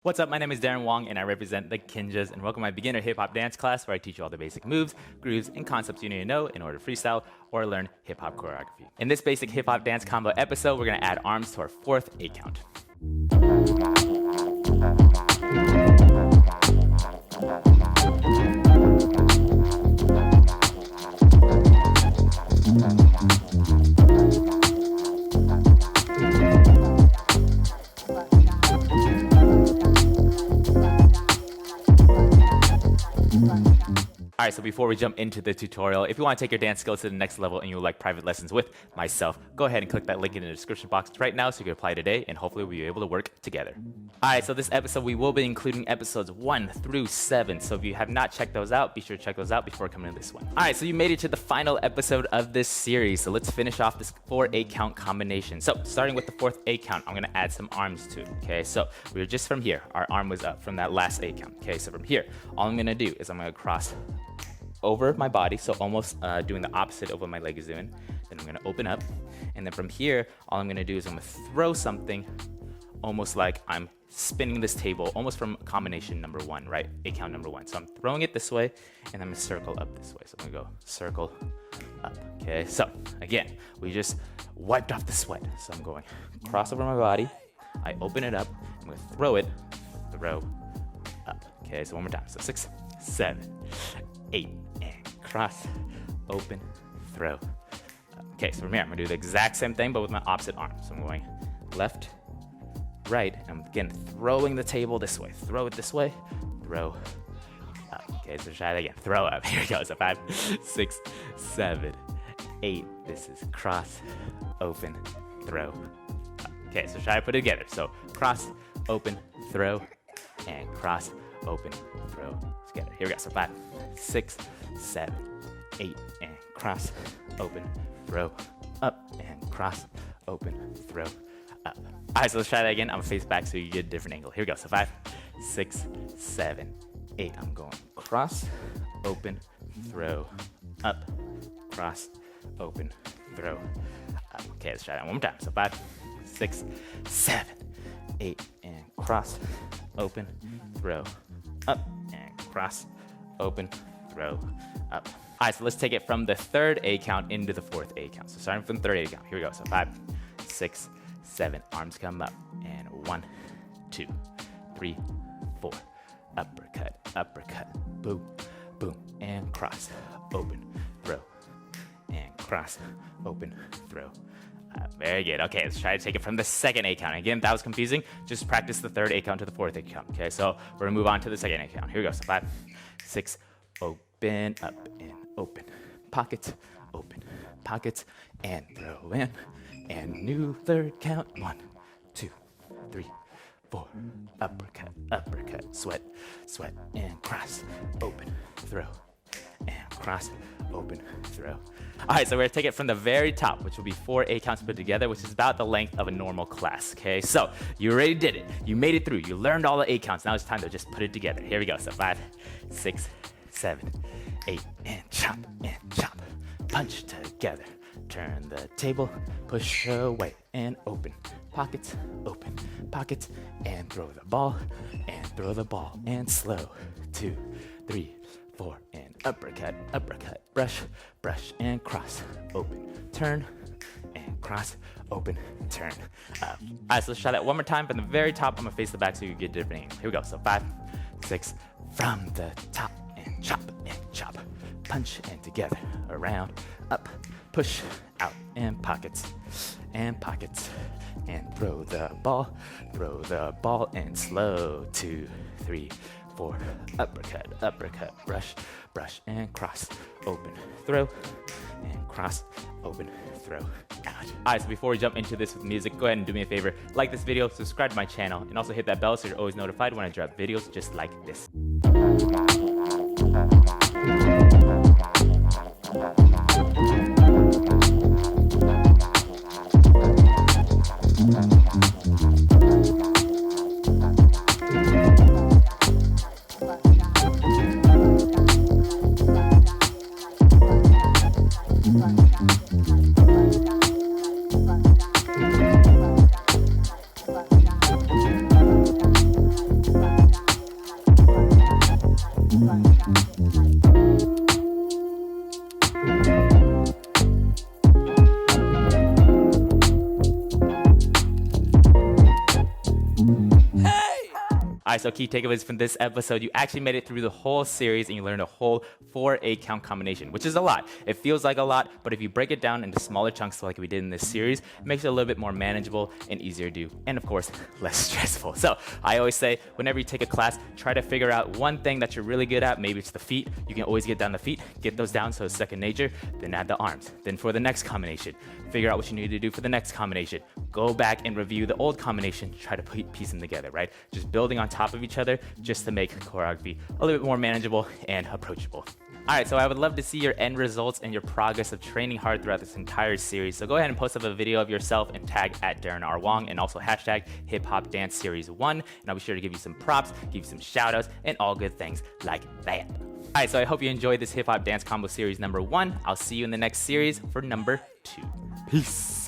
What's up? My name is Darren Wong, and I represent the Kinjas, and welcome to my beginner hip-hop dance class where I teach you all the basic moves, grooves, and concepts you need to know in order to freestyle or learn hip-hop choreography. In this basic hip-hop dance combo episode, we're going to add arms to our fourth 8 count. Alright, so before we jump into the tutorial, if you want to take your dance skills to the next level and you would like private lessons with myself, go ahead and click that link in the description box right now so you can apply today and hopefully we'll be able to work together. Alright, so this episode we will be including episodes 1 through 7, so if you have not checked those out, be sure to check those out before coming to this one. Alright, so you made it to the final episode of this series, so let's finish off this 4-8 count combination. So, starting with the fourth 8 count, I'm going to add some arms to it, okay? So, we were just from here, our arm was up from that last 8 count, okay? So from here, all I'm going to do is I'm going to cross over my body, so almost doing the opposite of what my leg is doing. Then I'm gonna open up, and then from here, all I'm gonna do is I'm gonna throw something almost like I'm spinning this table, almost from combination number 1, right? 8 count number 1. So I'm throwing it this way, and I'm gonna circle up this way. So I'm gonna go circle up, okay? So again, we just wiped off the sweat. So I'm going cross over my body, I open it up, I'm gonna throw it, throw up, okay? So one more time, so 6, 7, 8, and cross, open, throw. Okay, so from here, I'm gonna do the exact same thing, but with my opposite arm. So I'm going left, right, and I'm again throwing the table this way. Throw it this way, throw up. Okay, so try it again, throw up. Here we go, so 5, 6, 7, 8. This is cross, open, throw up. Okay, so try to put it together. So cross, open, throw, and cross, open, throw together. Here we go, so 5, 6, 7, 8, and cross, open, throw, up, and cross, open, throw, up. All right, so let's try that again. I'm gonna face back so you get a different angle. Here we go, so 5, 6, 7, 8. I'm going cross, open, throw, up, cross, open, throw, up. Okay, let's try that one more time. So 5, 6, 7, 8, and cross, open, throw, up, and cross, open, throw, up. All right, so let's take it from the third 8 count into the fourth 8 count. So starting from the third 8 count, here we go. So 5, 6, 7, arms come up, and 1, 2, 3, 4, uppercut, uppercut, boom, boom, and cross, open, throw, and cross, open, throw. Very good. Okay, let's try to take it from the second 8 count. Again, that was confusing. Just practice the third 8 count to the fourth 8 count. Okay, so we're gonna move on to the second 8 count. Here we go. So 5, 6, open, up, and open, pockets, and throw in, and new third count. 1, 2, 3, 4, uppercut, uppercut, sweat, sweat, and cross, open, throw, and cross, open, throw. All right, so we're gonna take it from the very top, which will be 4 8 counts put together, which is about the length of a normal class, okay? So you already did it. You made it through. You learned all the 8 counts. Now it's time to just put it together. Here we go. So 5, 6, 7, 8, and chop, punch together. Turn the table, push away, and open. Pockets, and throw the ball, and slow. 2, 3, 4, and uppercut, uppercut, brush, brush, and cross, open, turn, and cross, open, turn, up. All right, so let's try that one more time. From the very top, I'm gonna face the back so you get a different angle. Here we go, so 5, 6, from the top, and chop, punch, and together, around, up, push, out, and pockets, and throw the ball, and slow. 2, 3, 4, uppercut, uppercut, brush, brush, and cross, open, throw, and cross, open, throw, out. All right, so before we jump into this with music, go ahead and do me a favor, like this video, subscribe to my channel, and also hit that bell so you're always notified when I drop videos just like this. Alright, so key takeaways from this episode. You actually made it through the whole series and you learned a whole 4 8-count combination, which is a lot. It feels like a lot, but if you break it down into smaller chunks like we did in this series, it makes it a little bit more manageable and easier to do, and of course, less stressful. So I always say, whenever you take a class, try to figure out one thing that you're really good at. Maybe it's the feet. You can always get down the feet, get those down so it's second nature, then add the arms. Then for the next combination, figure out what you need to do for the next combination. Go back and review the old combination, try to piece them together, right? Just building on top of each other just to make choreography a little bit more manageable and approachable. Alright, so I would love to see your end results and your progress of training hard throughout this entire series. So go ahead and post up a video of yourself and tag at Darren R. Wong and also hashtag Hip Hop Dance Series 1. And I'll be sure to give you some props, give you some shout outs, and all good things like that. Alright, so I hope you enjoyed this Hip Hop Dance Combo Series number 1. I'll see you in the next series for number 2. Peace.